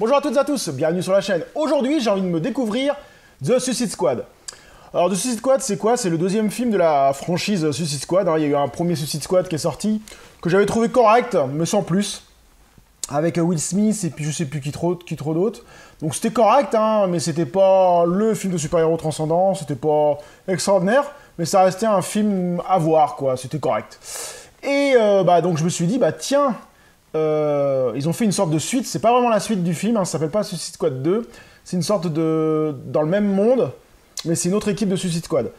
Bonjour à toutes et à tous, bienvenue sur la chaîne. Aujourd'hui, j'ai envie de me découvrir The Suicide Squad. Alors, The Suicide Squad, c'est quoi? C'est le deuxième film de la franchise Suicide Squad. Il y a eu un premier Suicide Squad qui est sorti, que j'avais trouvé correct, mais sans plus. Avec Will Smith et puis je sais plus qui trop d'autres. Donc c'était correct, mais c'était pas le film de super-héros transcendant, c'était pas extraordinaire, mais ça restait un film à voir, quoi, c'était correct. Et donc je me suis dit, tiens, ils ont fait une sorte de suite, c'est pas vraiment la suite du film, ça s'appelle pas Suicide Squad 2, c'est une sorte de... dans le même monde, mais c'est une autre équipe de Suicide Squad.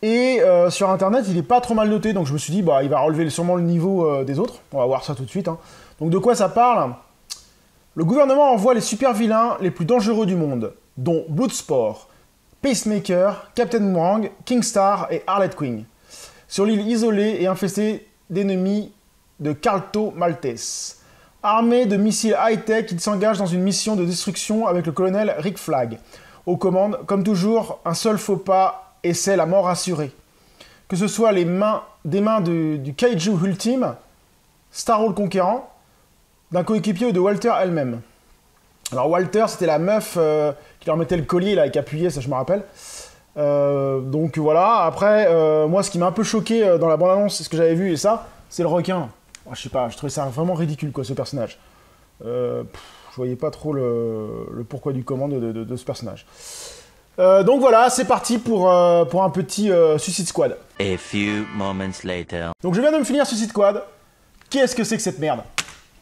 Et sur internet, il est pas trop mal noté, donc je me suis dit, il va relever sûrement le niveau des autres, on va voir ça tout de suite. Donc de quoi ça parle? Le gouvernement envoie les super vilains les plus dangereux du monde, dont Bloodsport, Peacemaker, Captain Boomerang, Kingstar et Harley Quinn, sur l'île isolée et infestée d'ennemis de Carlto Maltese. Armés de missiles high-tech, ils s'engagent dans une mission de destruction avec le colonel Rick Flag. Aux commandes, comme toujours, un seul faux pas et c'est la mort assurée. Que ce soit des mains du Kaiju ultime, Starro le Conquérant, d'un coéquipier ou de Walter elle-même. Alors Walter, c'était la meuf qui leur mettait le collier là, et qui appuyait, ça je me rappelle. Donc voilà, après, moi ce qui m'a un peu choqué dans la bande-annonce, c'est ce que j'avais vu, et ça, c'est le requin. Je sais pas, je trouvais ça vraiment ridicule, quoi, ce personnage. Je voyais pas trop le pourquoi du comment de ce personnage. Donc voilà, c'est parti pour un petit Suicide Squad. A few moments later. Donc je viens de me finir Suicide Squad. Qu'est-ce que c'est que cette merde?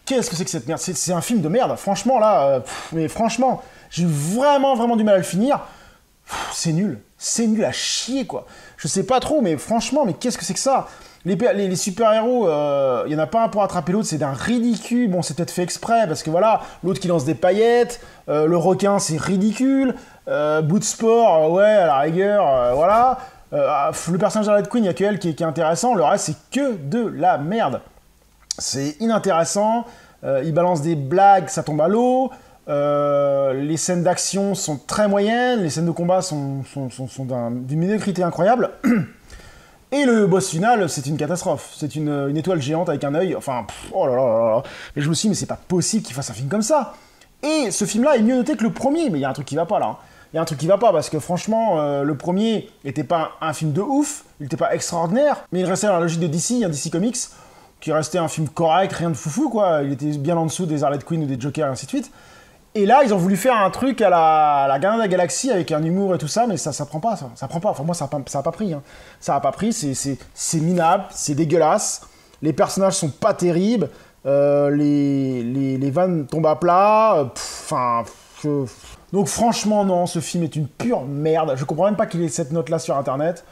Qu'est-ce que c'est que cette merde? C'est un film de merde, franchement, là, mais franchement, j'ai eu vraiment du mal à le finir. C'est nul à chier, quoi. Je sais pas trop, mais franchement, mais qu'est-ce que c'est que ça? Les super-héros, il y en a pas un pour attraper l'autre, c'est d'un ridicule. Bon, c'est peut-être fait exprès, parce que voilà, l'autre qui lance des paillettes, le requin, c'est ridicule, Bloodsport, ouais, à la rigueur, voilà. Le personnage d'Harley Quinn, il y a que elle qui est intéressant, le reste, c'est que de la merde. C'est inintéressant, il balance des blagues, ça tombe à l'eau, les scènes d'action sont très moyennes, les scènes de combat sont d'une médiocrité incroyable, et le boss final, c'est une catastrophe, c'est une étoile géante avec un œil, enfin, oh là là. Et je me suis dit, mais c'est pas possible qu'il fasse un film comme ça. Et ce film-là est mieux noté que le premier, mais il y a un truc qui va pas là. Il y a un truc qui va pas, parce que franchement, le premier était pas un film de ouf, il était pas extraordinaire, mais il restait dans la logique de DC, un DC Comics, qui restait un film correct, rien de foufou, quoi. Il était bien en dessous des Harley Quinn ou des Joker, et ainsi de suite. Et là, ils ont voulu faire un truc à la Gardien de la Galaxie, avec un humour et tout ça, mais ça prend pas, ça prend pas. Enfin, moi, ça a pas pris, Ça a pas pris, c'est minable, c'est dégueulasse. Les personnages sont pas terribles, les vannes tombent à plat, Donc franchement, non, ce film est une pure merde. Je comprends même pas qu'il ait cette note-là sur Internet.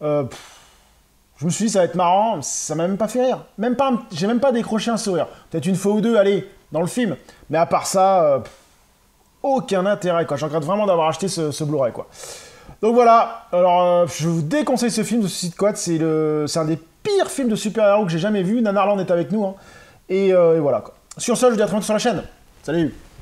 Je me suis dit, ça va être marrant, ça m'a même pas fait rire. J'ai même pas décroché un sourire. Peut-être une fois ou deux, allez, dans le film. Mais à part ça, aucun intérêt, quoi. Je regrette vraiment d'avoir acheté ce Blu-ray, quoi. Donc voilà, alors je vous déconseille ce film de Suicide Squad, c'est un des pires films de super-héros que j'ai jamais vu. Nanarland est avec nous, et voilà, quoi. Sur ce, je vous dis à très bientôt sur la chaîne. Salut!